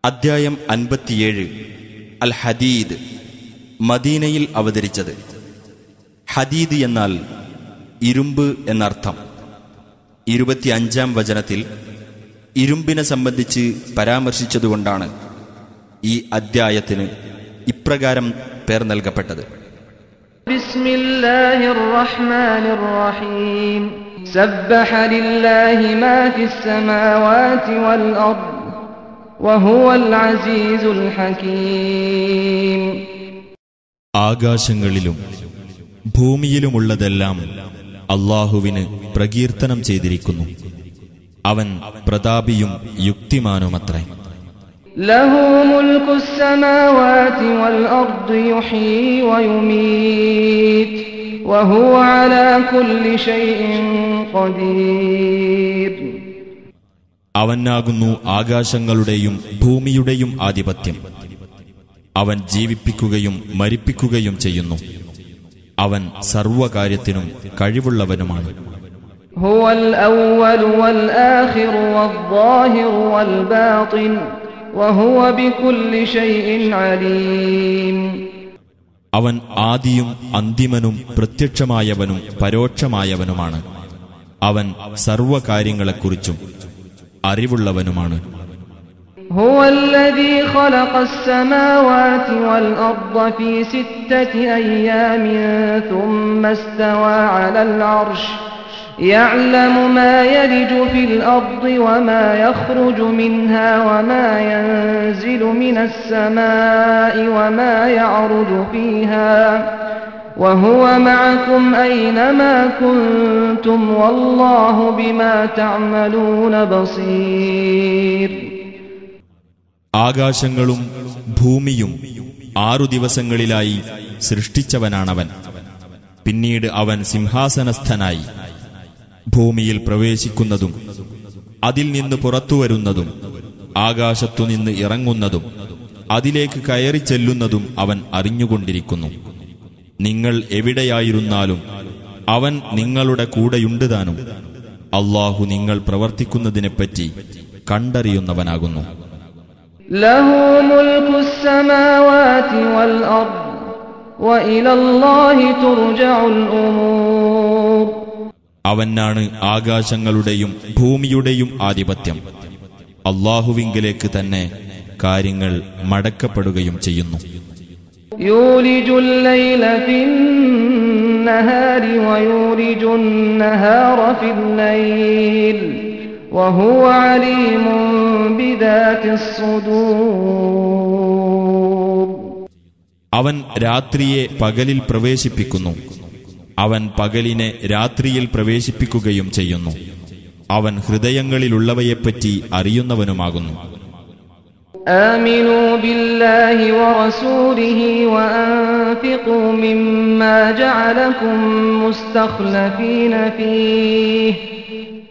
അദ്ധ്യായം 57 അൽ ഹദീദ്. മദീനയിൽ അവതരിച്ചത്. ഹദീദ് എന്നാൽ ഇരുമ്പ് എന്നർത്ഥം. 25-ാം വചനത്തിൽ ഇരുമ്പിനെ സംബന്ധിച്ച് പരാമർശിച്ചതുകൊണ്ടാണ് ഈ അദ്ധ്യായത്തിന് ഇപ്രകാരം പേർ നൽകപ്പെട്ടത്. ബിസ്മില്ലാഹിർ റഹ്മാനിർ റഹീം. സബ്ബഹ ലില്ലാഹി മാ ഫിസ് സമാവാതി വൽ അർദ് വഹുവൽ അസീസുൽ ഹകീം. ആകാശങ്ങളിലും ഭൂമിയിലുമുള്ളതെല്ലാം അല്ലാഹുവിന് പ്രകീർത്തനം ചെയ്തിരിക്കുന്നു. അവൻ പ്രതാപിയും യുക്തിമാനുമത്രേ. ലഹു മുൽകുസ് സമാവാതി വൽ അർദ് യുഹ്യീ വയുമീത് വഹുവ അലാ കുല്ലി ശൈഇൻ ഖദീർ. അവനാകുന്നു ആകാശങ്ങളുടെയും ഭൂമിയുടെയും ആധിപത്യം. അവൻ ജീവിപ്പിക്കുകയും മരിപ്പിക്കുകയും ചെയ്യുന്നു. അവൻ സർവകാര്യത്തിനും കഴിവുള്ളവനുമാണ്. ഹുവൽ അവ്വലു വൽ ആഖിറു വദ്ദാഹിറു വൽ ബാത്തിൻ വഹുവ ബികുല്ലി ശൈഇൻ അലീം. അവൻ ആദിയും അന്തിമനും പ്രത്യക്ഷമായവനും പരോക്ഷമായവനുമാണ്. അവൻ സർവകാര്യങ്ങളെക്കുറിച്ചും അറിവുള്ളവനുമാണ്. ഹുവല്ലദീ ഖലഖസ് സമാവാതി വൽ അർദ ഫീ സിത്തതി അയ്യാമിൻ സുമ്മ ഇസ്തവാ അലൽ അർശ് യഅലമു മാ യലിജു ഫിൽ അർദി വമാ യഖ്റുജു മിൻഹാ വമാ യൻസിലു മിനസ് സമാഇ വമാ യഅറുജു ഫീഹാ وهو معكم أينما كنتم والله بما تعملون بصير. ആകാശങ്ങളും ഭൂമിയും 6 ദിവസങ്ങളിലായി സൃഷ്ടിച്ചവനാണവൻ. പിന്നീട് അവൻ സിംഹാസനസ്ഥനായി ഭൂമിയിൽ പ്രവേശിക്കുന്നതും അതിൽ നിന്ന് പുറത്തുവരുന്നതും ആകാശത്തുനിന്ന് ഇറങ്ങുന്നതും അതിലേക്ക് കയറി ചെല്ലുന്നതും അവൻ അറിഞ്ഞുകൊണ്ടിരിക്കുന്നു. നിങ്ങൾ എവിടെയായിരുന്നാലും അവൻ നിങ്ങളുടെ കൂടെയുണ്ട് താനും. അല്ലാഹു നിങ്ങൾ പ്രവർത്തിക്കുന്നതിനെപ്പറ്റി കണ്ടറിയുന്നവനാകുന്നു. ലഹു മുൽകുസ് സമാവാതി വൽ അർദ് വഇലല്ലാഹി തുർജഉൽ ഉമൂർ. അവനാണ് ആകാശങ്ങളുടെയും ഭൂമിയുടെയും ആധിപത്യം. അല്ലാഹുവിങ്കലേക്ക് തന്നെ കാര്യങ്ങൾ മടക്കപ്പെടുകയും ചെയ്യുന്നു. യൂലിജുൽ ലൈല ഫിന്നഹാരി വയൂലിജുൻ നഹാറ ഫിൽ ലൈൽ വഹുവ അലീമുൻ ബിദാതിസ് സുദൂർ. അവൻ രാത്രിയെ പകലിൽ പ്രവേശിപ്പിക്കുന്നു. അവൻ പകലിനെ രാത്രിയിൽ പ്രവേശിപ്പിക്കുകയും ചെയ്യുന്നു. അവൻ ഹൃദയങ്ങളിലുള്ളവയെപ്പറ്റി അറിയുന്നവനുമാകുന്നു. آمنوا بالله ورسوله وأنفقوا مما جعلكم مستخلفين فيه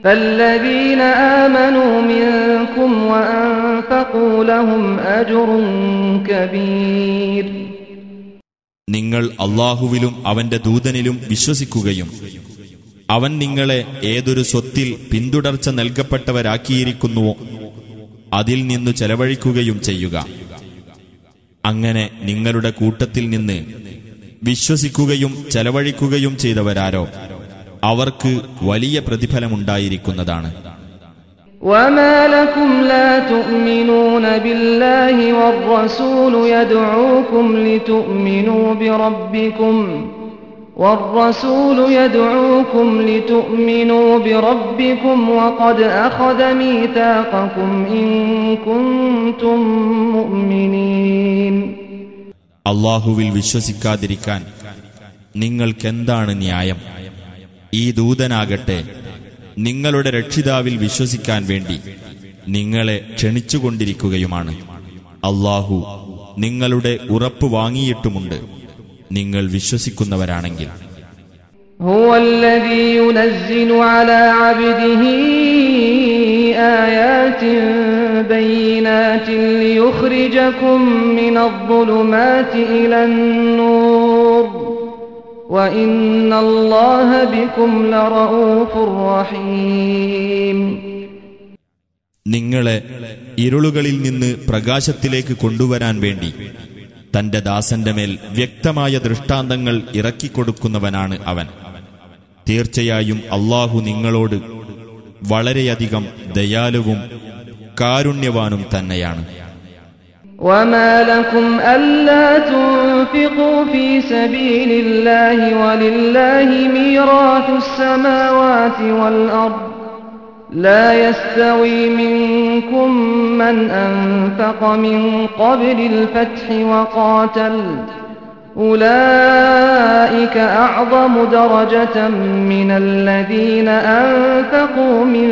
فالذين آمنوا منكم وأنفقوا لهم أجر كبير. നിങ്ങൾ അല്ലാഹുവിലും അവന്റെ ദൂതനിലും വിശ്വസിക്കുകയും അവൻ നിങ്ങളെ ഏതൊരു സ്വത്തിൽ പിന്തുടർച്ച നൽകപ്പെട്ടവരാക്കിയിരിക്കുന്നുവോ അതിൽ നിന്നു ചെലവഴിക്കുകയും ചെയ്യുക. അങ്ങനെ നിങ്ങളുടെ കൂട്ടത്തിൽ നിന്ന് വിശ്വസിക്കുകയും ചെലവഴിക്കുകയും ചെയ്തവരാരോ അവർക്ക് വലിയ പ്രതിഫലമുണ്ടായിരിക്കുന്നതാണ്. وما لكم لا تؤمنون بالله والرسول يدعوكم لتؤمنوا بربكم وقد أخذ ميثاقكم إن كنتم مؤمنين. അല്ലാഹുവിൽ വിശ്വസിക്കാതിരിക്കാൻ നിങ്ങൾക്കെന്താണ് ന്യായം? ഈ ദൂതനാകട്ടെ നിങ്ങളുടെ രക്ഷിതാവിൽ വിശ്വസിക്കാൻ വേണ്ടി നിങ്ങളെ ക്ഷണിച്ചുകൊണ്ടിരിക്കുകയുമാണ്. അല്ലാഹു നിങ്ങളുടെ ഉറപ്പ് വാങ്ങിയിട്ടുമുണ്ട് നിങ്ങൾ വിശ്വസിക്കുന്നവരാണെങ്കിൽ. ഹുവല്ലദീ യുനസ്സിലു അലാ അബ്ദിഹി ആയാതിൻ ബയ്യിനാതിൻ ലിയുഖ്രിജകും മിനദ്ദുലുമാതി ഇലന്നൂർ വഇന്നല്ലാഹ ബികും ലറഊഫുർ റഹീം. നിങ്ങളെ ഇരുളുകളിൽ നിന്ന് പ്രകാശത്തിലേക്ക് കൊണ്ടുവരാൻ വേണ്ടി തന്റെ ദാസന്റെ മേൽ വ്യക്തമായ ദൃഷ്ടാന്തങ്ങൾ ഇറക്കിക്കൊടുക്കുന്നവനാണ് അവൻ. തീർച്ചയായും അല്ലാഹു നിങ്ങളോട് വളരെയധികം ദയാലുവും കാരുണ്യവാനും തന്നെയാണ്. وما لكم ألا تنفقوا في سبيل الله ولله ميراث السماوات والأرض لا يستوي منكم من أنفق من قبل الفتح وقاتل أولئك أعظم درجة من الذين أنفقوا من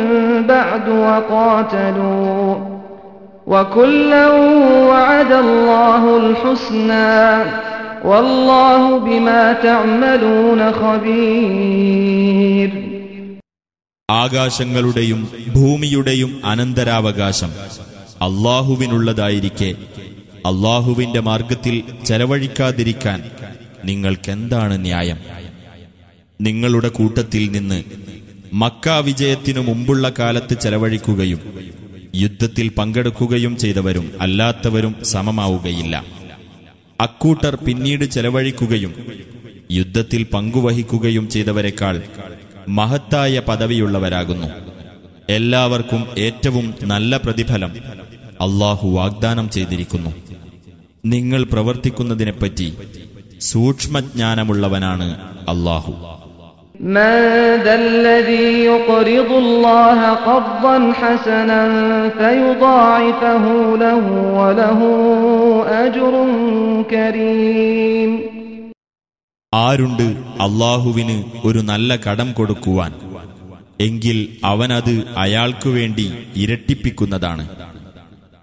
بعد وقاتلوا وكلا وعد الله الحسنى والله بما تعملون خبير. ആകാശങ്ങളുടെയും ഭൂമിയുടെയും അനന്തരാവകാശം അല്ലാഹുവിനുള്ളതായിരിക്കെ അല്ലാഹുവിന്റെ മാർഗത്തിൽ ചെലവഴിക്കാതിരിക്കാൻ നിങ്ങൾക്കെന്താണ് ന്യായം? നിങ്ങളുടെ കൂട്ടത്തിൽ നിന്ന് മക്കാ വിജയത്തിനു മുമ്പുള്ള കാലത്ത് ചെലവഴിക്കുകയും യുദ്ധത്തിൽ പങ്കെടുക്കുകയും ചെയ്തവരും അല്ലാത്തവരും സമമാവുകയില്ല. അക്കൂട്ടർ പിന്നീട് ചെലവഴിക്കുകയും യുദ്ധത്തിൽ പങ്കുവഹിക്കുകയും ചെയ്തവരെക്കാൾ മഹത്തായ പദവിയുള്ളവരാകുന്നു. എല്ലാവർക്കും ഏറ്റവും നല്ല പ്രതിഫലം അല്ലാഹു വാഗ്ദാനം ചെയ്തിരിക്കുന്നു. നിങ്ങൾ പ്രവർത്തിക്കുന്നതിനെപ്പറ്റി സൂക്ഷ്മജ്ഞാനമുള്ളവനാണ് അല്ലാഹു. من ذا الذي يقرض الله قرضا حسنا فيضاعفه له وله أجر كريم. ആരുണ്ട് അല്ലാഹുവിന് ഒരു നല്ല കടം കൊടുക്കുവാൻ? എങ്കിൽ അവനത് അയാൾക്കു വേണ്ടി ഇരട്ടിപ്പിക്കുന്നതാണ്.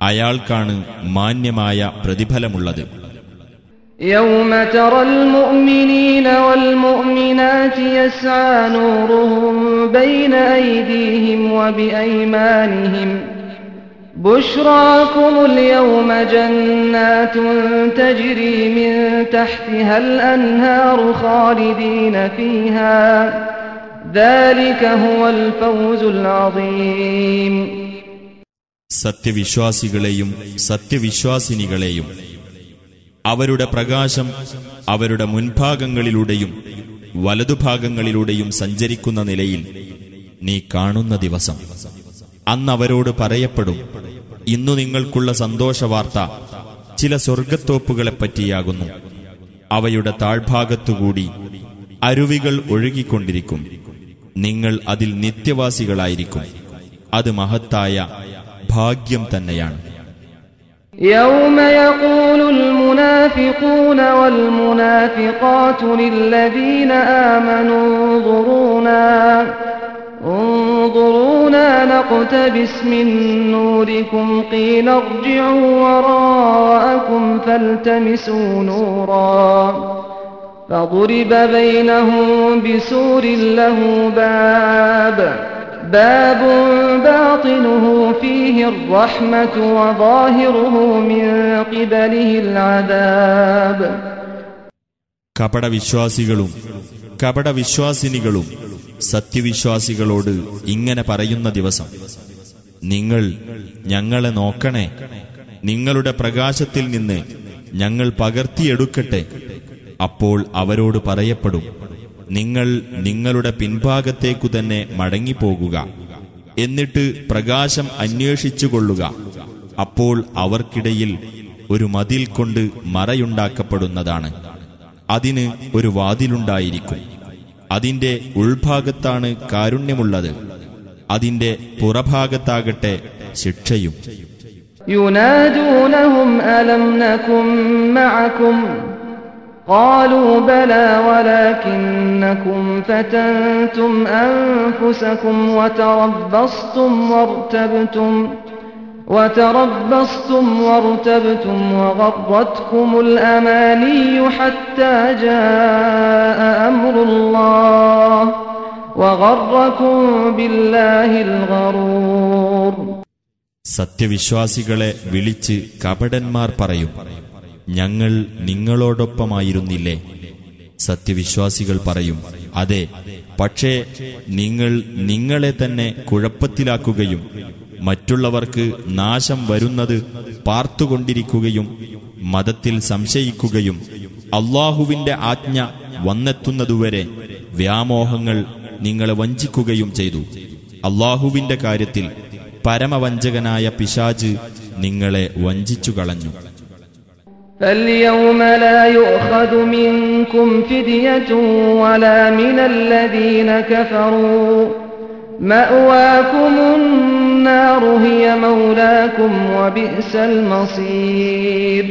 അയാൾക്കാണ് മാന്യമായ പ്രതിഫലമുള്ളത്. يوم ترى المؤمنين والمؤمنات يسعى نورهم بين أيديهم وبأيمانهم بشراكم اليوم جنات تجري من تحتها الأنهار خالدين فيها ذلك هو الفوز العظيم. സത്യവിശ്വാസികളെയും സത്യവിശ്വാസിനികളെയും അവരുടെ പ്രകാശം അവരുടെ മുൻഭാഗങ്ങളിലൂടെയും വലതുഭാഗങ്ങളിലൂടെയും സഞ്ചരിക്കുന്ന നിലയിൽ നീ കാണുന്ന ദിവസം അന്നവരോട് പറയപ്പെടും, ഇന്നു നിങ്ങൾക്കുള്ള സന്തോഷവാർത്ത ചില സ്വർഗത്തോപ്പുകളെപ്പറ്റിയാകുന്നു. അവയുടെ താഴ്ഭാഗത്തുകൂടി അരുവികൾ ഒഴുകിക്കൊണ്ടിരിക്കും. നിങ്ങൾ അതിൽ നിത്യവാസികളായിരിക്കും. അത് മഹത്തായ ഭാഗ്യം തന്നെയാണ്. يوم يقول المنافقون والمنافقات للذين آمنوا انظرونا نقتبس من نوركم قيل ارجعوا وراءكم فالتمسوا نورا فضرب بينهم بسور له باب باطنه فيه الرحمة وظاهره من قبله العذاب. കപടവിശ്വാസികളും കപടവിശ്വാസിനികളും സത്യവിശ്വാസികളോട് ഇങ്ങനെ പറയുന്ന ദിവസം, നിങ്ങൾ ഞങ്ങളെ നോക്കണേ, നിങ്ങളുടെ പ്രകാശത്തിൽ നിന്ന് ഞങ്ങൾ പകർത്തിയെടുക്കട്ടെ. അപ്പോൾ അവരോട് പറയപ്പെടും, നിങ്ങൾ നിങ്ങളുടെ പിൻഭാഗത്തേക്കു തന്നെ മടങ്ങിപ്പോകുക, എന്നിട്ട് പ്രകാശം അന്വേഷിച്ചുകൊള്ളുക. അപ്പോൾ അവർക്കിടയിൽ ഒരു മതിൽ കൊണ്ട് മറയുണ്ടാക്കപ്പെടുന്നതാണ്. അതിന് ഒരു വാതിലുണ്ടായിരിക്കും. അതിന്റെ ഉൾഭാഗത്താണ് കാരുണ്യമുള്ളത്, അതിന്റെ പുറഭാഗത്താകട്ടെ ശിക്ഷയും. യുനാദൂനഹും അലം നകും മഅകും قالوا بلى ولكنكم فتنتم أنفسكم وتربصتم وارتبتم وغرتكم الأماني حتى جاء أمر الله وغركم بالله الغرور. സത്യവിശ്വാസികളെ വിളിച്ച് കപടന്മാർ പറയും, ഞങ്ങൾ നിങ്ങളോടൊപ്പമായിരുന്നില്ലേ? സത്യവിശ്വാസികൾ പറയും, അതെ, പക്ഷേ നിങ്ങൾ നിങ്ങളെ തന്നെ കുഴപ്പത്തിലാക്കുകയും മറ്റുള്ളവർക്ക് നാശം വരുന്നത് പാർത്തുകൊണ്ടിരിക്കുകയും മതത്തിൽ സംശയിക്കുകയും അല്ലാഹുവിന്റെ ആജ്ഞ വന്നെത്തുന്നതുവരെ വ്യാമോഹങ്ങൾ നിങ്ങളെ വഞ്ചിക്കുകയും ചെയ്തു. അല്ലാഹുവിന്റെ കാര്യത്തിൽ പരമവഞ്ചകനായ പിശാച് നിങ്ങളെ വഞ്ചിച്ചു കളഞ്ഞു. فَالْيَوْمَ لَا يُؤْخَذُ مِنكُمْ فِدْيَةٌ وَلَا مِنَ الَّذِينَ كَفَرُوا مَأْوَاكُمُ النَّارُ هِيَ مَوْلَاكُمْ وَبِئْسَ الْمَصِيرُ.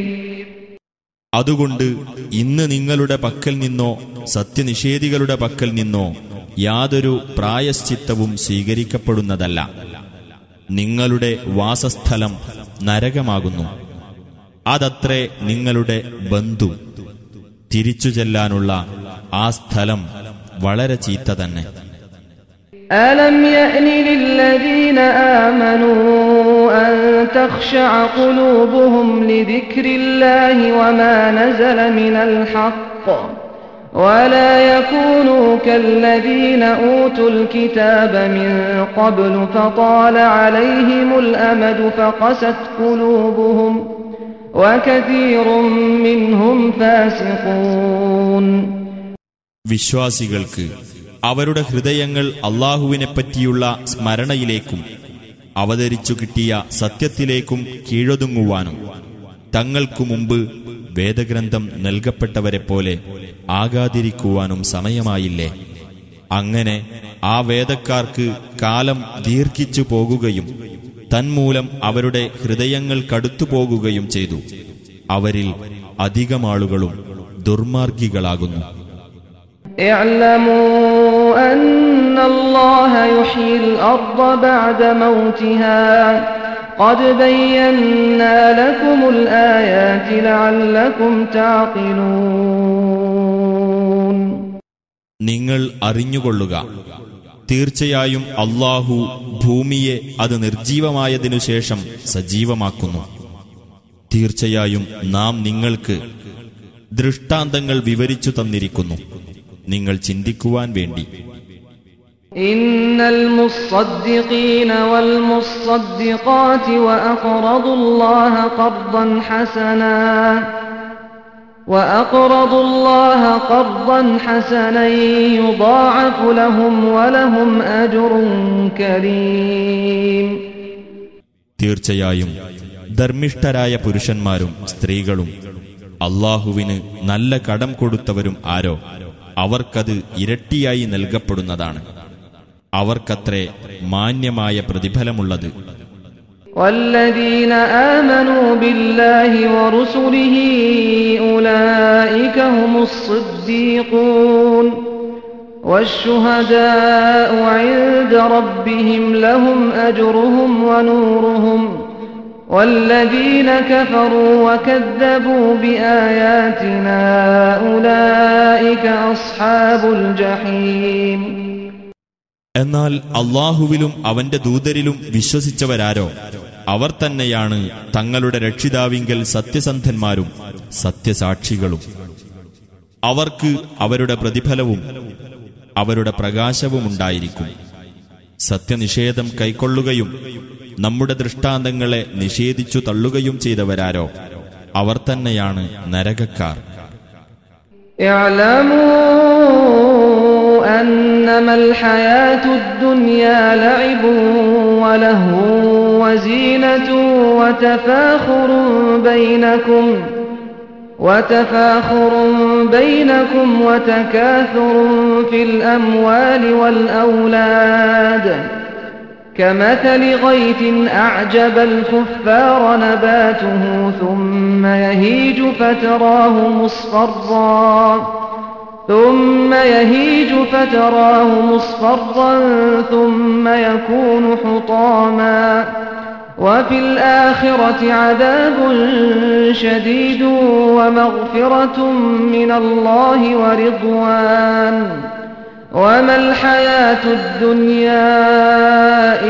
അതുകൊണ്ട് ഇന്ന് നിങ്ങളുടെ പക്കൽ നിന്നോ സത്യനിഷേധികളുടെ പക്കൽ നിന്നോ യാതൊരു പ്രായശ്ചിത്തവും സ്വീകരിക്കപ്പെടുന്നതല്ല. നിങ്ങളുടെ വാസസ്ഥലം നരകമാകുന്നു. അതത്രേ നിങ്ങളുടെ ബന്ധു. തിരിച്ചു ചെല്ലാനുള്ള ആ സ്ഥലം വളരെ ചീത്ത തന്നെ. أَلَمْ يَأْنِ لِلَّذِينَ آمَنُوا أَن تَخْشَعَ قُلُوبُهُمْ لِذِكْرِ اللَّهِ وَمَا نَزَلَ مِنَ الْحَقِّ وَلَا يَكُونُوا كَالَّذِينَ أُوتُوا الْكِتَابَ مِن قَبْلُ فَطَالَ عَلَيْهِمُ الْأَمَدُ فَقَسَتْ قُلُوبُهُمْ وَكَثِيرٌ مِّنْهُمْ فَاسِقُونَ. വിശ്വാസികൾക്ക് അവരുടെ ഹൃദയങ്ങൾ അല്ലാഹുവിനെപ്പറ്റിയുള്ള സ്മരണയിലേക്കും അവതരിച്ചു കിട്ടിയ സത്യത്തിലേക്കും കീഴൊതുങ്ങുവാനും തങ്ങൾക്കു മുമ്പ് വേദഗ്രന്ഥം നൽകപ്പെട്ടവരെപ്പോലെ ആകാതിരിക്കുവാനും സമയമായില്ലേ? അങ്ങനെ ആ വേദക്കാർക്ക് കാലം ദീർഘിച്ചു പോകുകയും തന്മൂലം അവരുടെ ഹൃദയങ്ങൾ കടുത്തുപോകുകയും ചെയ്തു. അവരിൽ അധികമാളുകളും ദുർമാർഗികളാകുന്നു. اعلموا أن الله يحيي الأرض بعد موتها قد بينا لكم الآيات لعلكم تعقلون. നിങ്ങൾ അറിഞ്ഞുകൊള്ളുക, തീർച്ചയായും അല്ലാഹു ഭൂമിയെ അത് നിർജീവമായതിനു ശേഷം സജീവമാക്കുന്നു. തീർച്ചയായും നാം നിങ്ങൾക്ക് ദൃഷ്ടാന്തങ്ങൾ വിവരിച്ചു തന്നിരിക്കുന്നു, നിങ്ങൾ ചിന്തിക്കുവാൻ വേണ്ടി. ഇന്നൽ മുസ്സദ്ദിഖീന വൽ മുസ്സദ്ദിഖാതി വഅഖറദുല്ലാഹ ഖർദൻ ഹസനൻ യുദാഅഫു ലഹും വലഹും അജ്റുൻ കരീം. തീർച്ചയായും ധർമ്മിഷ്ഠരായ പുരുഷന്മാരും സ്ത്രീകളും അല്ലാഹുവിന് നല്ല കടം കൊടുത്തവരും ആരോ അവർക്കത് ഇരട്ടിയായി നൽകപ്പെടുന്നതാണ്. അവർക്കത്രേ മാന്യമായ പ്രതിഫലമുള്ളത്. വല്ലദീന ആമനൂ ബില്ലാഹി വറുസുലിഹി ഉലൈക ഹുമുസ് സിദ്ദീഖൂൻ വശുഹദാഉ ഇൻദ റബ്ബിഹിം ലഹും അജ്റുഹും വനൂറുഹും والذين كفروا وكذبوا بآياتنا أولئك أصحاب الجحيم. എന്നാൽ അല്ലാഹുവിലും അവന്റെ ദൂതരിലും വിശ്വസിച്ചവരാരോ അവർ തന്നെയാണ് തങ്ങളുടെ രക്ഷിതാവിങ്കൽ സത്യസന്ധന്മാരും സത്യസാക്ഷികളും. അവർക്ക് അവരുടെ പ്രതിഫലവും അവരുടെ പ്രകാശവുമുണ്ടായിരിക്കും. സത്യനിഷേധം കൈക്കൊള്ളുകയും നമ്മുടെ ദൃഷ്ടാന്തങ്ങളെ നിഷേധിച്ചു തള്ളുകയും ചെയ്തവരാരോ അവർ തന്നെയാണ് നരകക്കാർ. ഇഅ്ലമൂ അന്നമൽ ഹയാതുദ് ദുനിയാ ലഅബുൻ വലഹുൻ വസീനത്തുൻ വതഫാഖുറുൻ ബൈനകും വതകാസുറുൻ ഫിൽ അംവാലി വൽ ഔലാദ് كمثل غيث أعجب الكفار نباته ثم يهيج فتراه مصفرا ثم يكون حطاما وفي الآخرة عذاب شديد ومغفرة من الله ورضوان وما الحياة الدنيا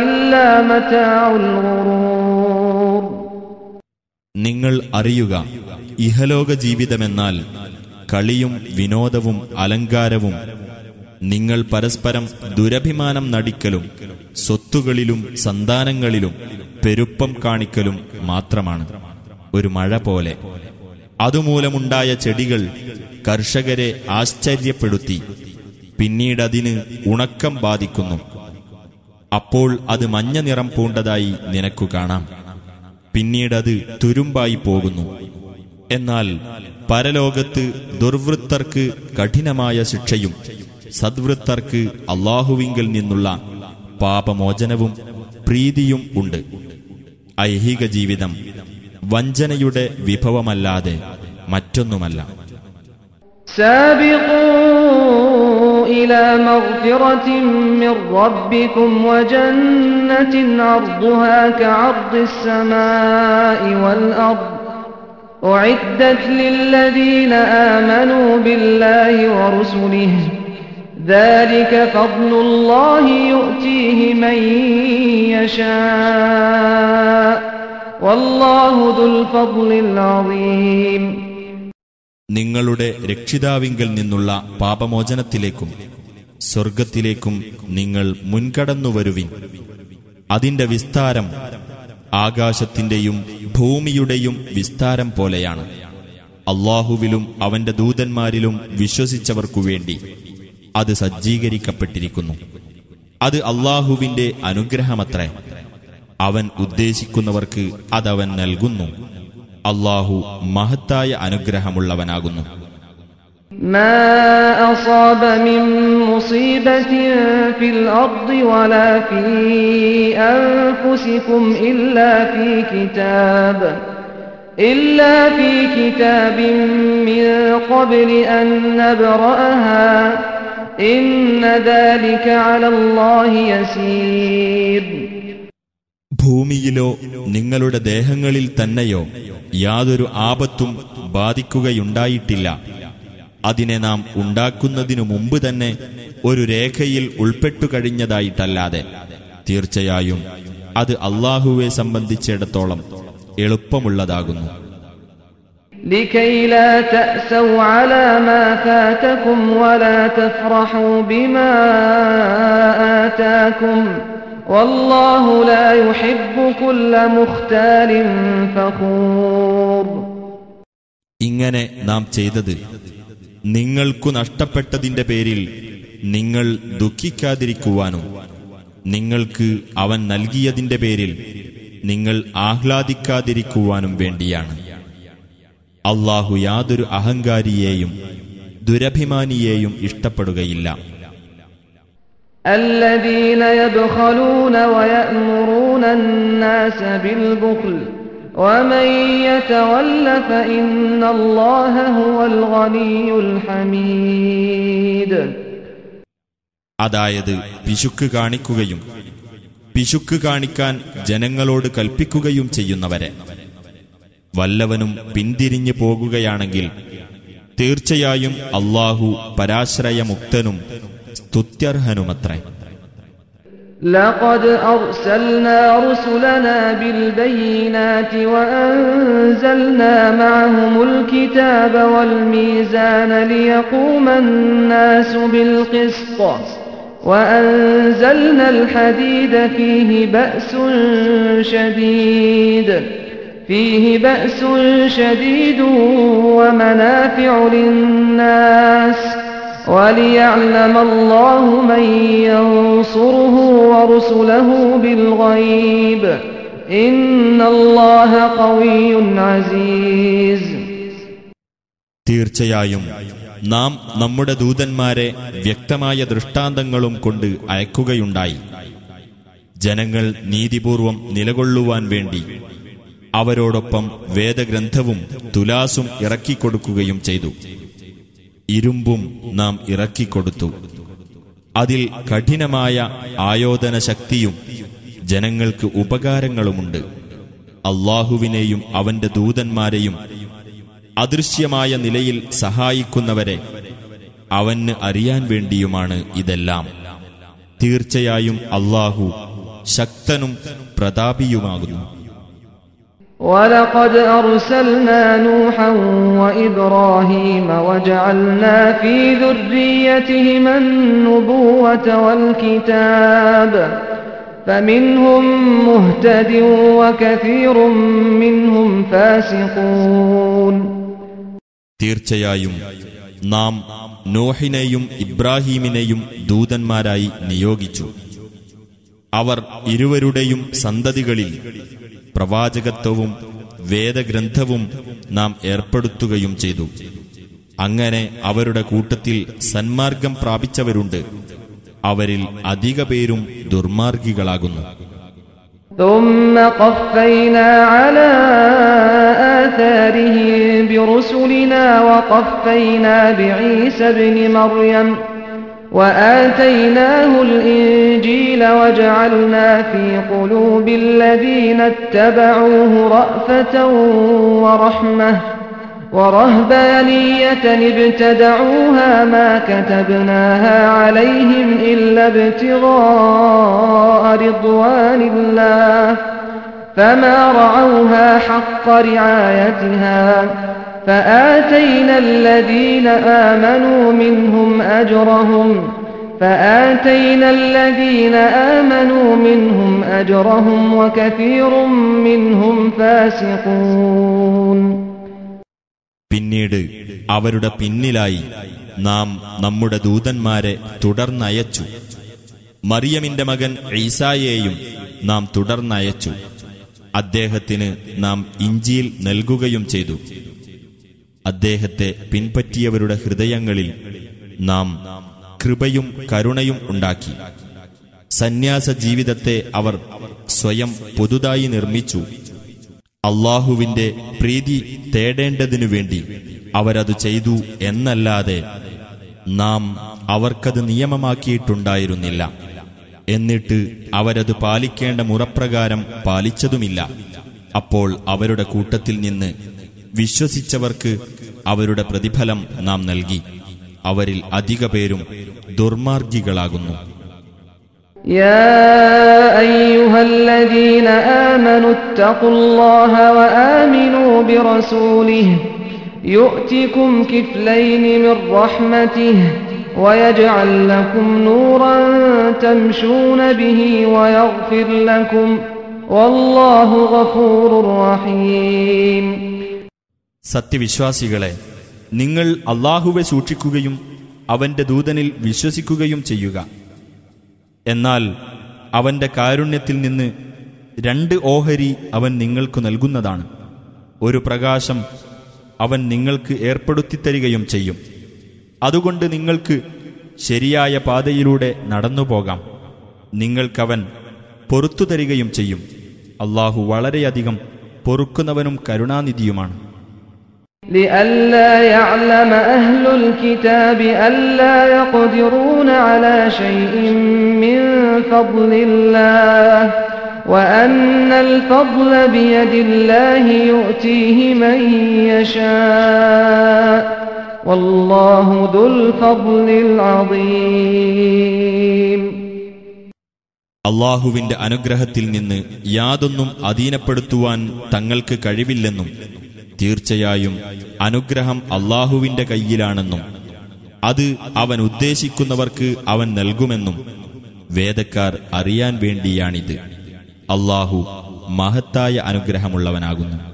إلا متاع الغرور. നിങ്ങൾ അറിയുക, ഇഹലോക ജീവിതമെന്നാൽ കളിയും വിനോദവും അലങ്കാരവും നിങ്ങൾ പരസ്പരം ദുരഭിമാനം നടിക്കലും സ്വത്തുകളിലും സന്താനങ്ങളിലും പെരുപ്പം കാണിക്കലും മാത്രമാണ്. ഒരു മഴ പോലെ അതുമൂലമുണ്ടായ ചെടികൾ കർഷകരെ ആശ്ചര്യപ്പെടുത്തി പിന്നീടതിന് ഉണക്കം ബാധിക്കുന്നു. അപ്പോൾ അത് മഞ്ഞ നിറം പൂണ്ടതായി നിനക്കു കാണാം. പിന്നീടത് തുരുമ്പായി പോകുന്നു. എന്നാൽ പരലോകത്ത് ദുർവൃത്തർക്ക് കഠിനമായ ശിക്ഷയും സദ്വൃത്തർക്ക് അല്ലാഹുവിങ്കൽ നിന്നുള്ള പാപമോചനവും പ്രീതിയും ഉണ്ട്. ഐഹിക ജീവിതം വഞ്ചനയുടെ വിഭവമല്ലാതെ മറ്റൊന്നുമല്ല. إلى مغفرة من ربكم وجنة عرضها كعرض السماء والأرض أعدت للذين آمنوا بالله ورسله ذلك فضل الله يؤتيه من يشاء والله ذو الفضل العظيم. നിങ്ങളുടെ രക്ഷിതാവിങ്കൽ നിന്നുള്ള പാപമോചനത്തിലേക്കും സ്വർഗത്തിലേക്കും നിങ്ങൾ മുൻകടന്നുവരുവിൻ. അതിന്റെ വിസ്താരം ആകാശത്തിന്റെയും ഭൂമിയുടെയും വിസ്താരം പോലെയാണ്. അല്ലാഹുവിലും അവന്റെ ദൂതന്മാരിലും വിശ്വസിച്ചവർക്കുവേണ്ടി അത് സജ്ജീകരിക്കപ്പെട്ടിരിക്കുന്നു. അത് അല്ലാഹുവിന്റെ അനുഗ്രഹമത്രേ. അവൻ ഉദ്ദേശിക്കുന്നവർക്ക് അതവൻ നൽകുന്നു. അല്ലാഹു മഹത്തായ അനുഗ്രഹമുള്ളവനാകുന്നു. മാ അസാബ മിൻ മുസീബത്തിൻ ഫിൽ അർദി വലാ ഫീ അൻഫുസികും ഇല്ലാ ഫീ കിതാബിൻ മിൻ ഖബ്ലി അൻ നബ്റഅഹാ ഇന്ന ദാലിക അലല്ലാഹി യസീർ. ഭൂമിയിലോ നിങ്ങളുടെ ദേഹങ്ങളിൽ തന്നെയോ യാതൊരു ആപത്തും ബാധിക്കുകയുണ്ടായിട്ടില്ല. അതിനെ നാം ഉണ്ടാക്കുന്നതിനു മുമ്പ് തന്നെ ഒരു രേഖയിൽ ഉൾപ്പെട്ടു കഴിഞ്ഞതായിട്ടല്ലാതെ തീർച്ചയായും അത് അല്ലാഹുവെ സംബന്ധിച്ചിടത്തോളം എളുപ്പമുള്ളതാകുന്നു. لكي لا تأسوا على ما فاتكم ولا تفرحوا بما آتاكم والله لا يحب كل مختال فخور. ഇങ്ങനെ നാം ചെയ്തത് നിങ്ങൾക്കു നഷ്ടപ്പെട്ടതിന്റെ പേരിൽ നിങ്ങൾ ദുഃഖിക്കാതിരിക്കുവാനും നിങ്ങൾക്ക് അവൻ നൽകിയതിന്റെ പേരിൽ നിങ്ങൾ ആഹ്ലാദിക്കാതിരിക്കുവാനും വേണ്ടിയാണ്. അല്ലാഹു യാതൊരു അഹങ്കാരിയെയും ദുരഭിമാനിയെയും ഇഷ്ടപ്പെടുകയില്ല. الذين يبخلون ويأمرون الناس بالبخل ومن يتول فإن الله هو الغني الحميد. അതായത് പിശുക്ക് കാണിക്കുകയും പിശുക്ക് കാണിക്കാൻ ജനങ്ങളോട് കൽപ്പിക്കുകയും ചെയ്യുന്നവരെ വല്ലവനും പിന്തിരിഞ്ഞു പോകുകയാണെങ്കിൽ തീർച്ചയായും അല്ലാഹു പരാശ്രയമുക്തനും സ്തുത്യർഹനുമത്രേ. لقد أرسلنا رسلنا بالبينات وأنزلنا معهم الكتاب والميزان ليقوم الناس بالقسط وأنزلنا الحديد فيه بأس شديد ومنافع للناس وَلِيَعْلَمَ اللَّهُ مَن يَنصُرُهُ وَرُسُلَهُ بِالْغَيْبِ إِنَّ اللَّهَ قَوِيٌّ عَزِيزٌ. തീർച്ചയായും നാം നമ്മുടെ ദൂതന്മാരെ വ്യക്തമായ ദൃഷ്ടാന്തങ്ങളും കൊണ്ട് അയക്കുകയുണ്ടായി. ജനങ്ങൾ നീതിപൂർവം നിലകൊള്ളുവാൻ വേണ്ടി അവരോടൊപ്പം വേദഗ്രന്ഥവും തുലാസും ഇറക്കിക്കൊടുക്കുകയും ചെയ്തു. ഇരുമ്പും നാം ഇറക്കിക്കൊടുത്തു. അതിൽ കഠിനമായ ആയോധന ശക്തിയും ജനങ്ങൾക്ക് ഉപകാരങ്ങളുമുണ്ട്. അല്ലാഹുവിനെയും അവന്റെ ദൂതന്മാരെയും അദൃശ്യമായ നിലയിൽ സഹായിക്കുന്നവരെ അവന് അറിയാൻ വേണ്ടിയുമാണ് ഇതെല്ലാം. തീർച്ചയായും അല്ലാഹു ശക്തനും പ്രതാപിയുമാകുന്നു. وَلَقَدْ أَرْسَلْنَا نُوحًا وَإِبْرَاهِيمَ وَجَعَلْنَا فِي ذُرِّيَّتِهِمَا النُّبُوَّةَ وَالْكِتَابَ فَمِنْهُم مُّهْتَدٍ وَكَثِيرٌ مِّنْهُمْ فَاسِقُونَ. തീർച്ചയായും നാം നോഹിനെയും ഇബ്രാഹീമിനെയും ദൂതന്മാരായി നിയോഗിച്ചു. അവർ ഇരുവരുടെയും സന്തതികളിൽ പ്രവാചകത്വവും വേദഗ്രന്ഥവും നാം ഏർപ്പെടുത്തുകയും ചെയ്തു. അങ്ങനെ അവരുടെ കൂട്ടത്തിൽ സന്മാർഗം പ്രാപിച്ചവരുണ്ട്, അവരിൽ അധിക പേരും ദുർമാർഗികളാകുന്നു. ثُمَّ قَفَّيْنَا عَلَى آثَارِهِم بِرُسُلِنَا وَقَفَّيْنَا بِعِيسَى ابْنِ مَرْيَمَ وَآتَيْنَاهُ الْإِنجِيلَ وَجَعَلْنَا فِي قُلُوبِ الَّذِينَ اتَّبَعُوهُ رَأْفَةً وَرَحْمَةً وَرَهْبَانِيَّةً ابْتَدَعُوهَا مَا كَتَبْنَاهَا عَلَيْهِمْ إِلَّا ابْتِغَاءَ رِضْوَانِ اللَّهِ فَمَا رَعَوْهَا حَقَّ رِعَايَتِهَا فَآتَيْنَا الَّذِينَ آمَنُوا مِنْهُمْ أَجْرَهُمْ وَكَثِيرٌ مِّنْهُمْ فَاسِقُونَ. പിന്നീട് അവരുടെ പിന്നിലായി നാം നമ്മുടെ ദൂതന്മാരെ തുടർന്നയച്ചു. മറിയമിന്റെ മകൻ ഈസായെയും നാം തുടർന്നയച്ചു. അദ്ദേഹത്തിന് നാം ഇഞ്ചീൽ നൽകുകയും ചെയ്തു. അദ്ദേഹത്തെ പിൻപറ്റിയവരുടെ ഹൃദയങ്ങളിൽ നാം കൃപയും കരുണയും ഉണ്ടാക്കി. സന്യാസ ജീവിതത്തെ അവർ സ്വയം പുതുതായി നിർമ്മിച്ചു. അള്ളാഹുവിന്റെ പ്രീതി തേടേണ്ടതിനു വേണ്ടി അവരതു ചെയ്തു എന്നല്ലാതെ നാം അവർക്കത് നിയമമാക്കിയിട്ടുണ്ടായിരുന്നില്ല. എന്നിട്ട് അവരത് പാലിക്കേണ്ട മുറപ്രകാരം പാലിച്ചതുമില്ല. അപ്പോൾ അവരുടെ കൂട്ടത്തിൽ നിന്ന് വിശ്വസിച്ചവർക്ക് അവരുടെ പ്രതിഫലം നാം നൽകി. അവരിൽ അധിക പേരും ദുർമാർഗികളാകുന്നു. يا أيها الذين آمنوا اتقوا الله وآمنوا برسوله يؤتكم كفلين من رحمته ويجعل لكم نورا تمشون به ويغفر لكم والله غفور رحيم. സത്യവിശ്വാസികളെ, നിങ്ങൾ അല്ലാഹുവെ സൂക്ഷിക്കുകയും അവന്റെ ദൂതനിൽ വിശ്വസിക്കുകയും ചെയ്യുക. എന്നാൽ അവന്റെ കാരുണ്യത്തിൽ നിന്ന് 2 ഓഹരി അവൻ നിങ്ങൾക്ക് നൽകുന്നതാണ്. ഒരു പ്രകാശം അവൻ നിങ്ങൾക്ക് ഏർപ്പെടുത്തിത്തരികയും ചെയ്യും. അതുകൊണ്ട് നിങ്ങൾക്ക് ശരിയായ പാതയിലൂടെ നടന്നുപോകാം. നിങ്ങൾക്കവൻ പൊറുത്തു തരികയും ചെയ്യും. അല്ലാഹു വളരെയധികം പൊറുക്കുന്നവനും കരുണാനിധിയുമാണ്. لئلا يعلم أهل الكتاب ألا يقدرون على شيء من فضل الله وأن الفضل بيد الله يؤتيه من يشاء والله ذو الفضل العظيم. അള്ളാഹുവിന്റെ അനുഗ്രഹത്തിൽ നിന്ന് യാതൊന്നും അധീനപ്പെടുത്തുവാൻ തങ്ങൾക്ക് കഴിവില്ലെന്നും തീർച്ചയായും അനുഗ്രഹം അള്ളാഹുവിന്റെ കയ്യിലാണെന്നും അത് അവൻ ഉദ്ദേശിക്കുന്നവർക്ക് അവൻ നൽകുമെന്നും വേദക്കാർ അറിയാൻ വേണ്ടിയാണിത്. അള്ളാഹു മഹത്തായ അനുഗ്രഹമുള്ളവനാകുന്നു.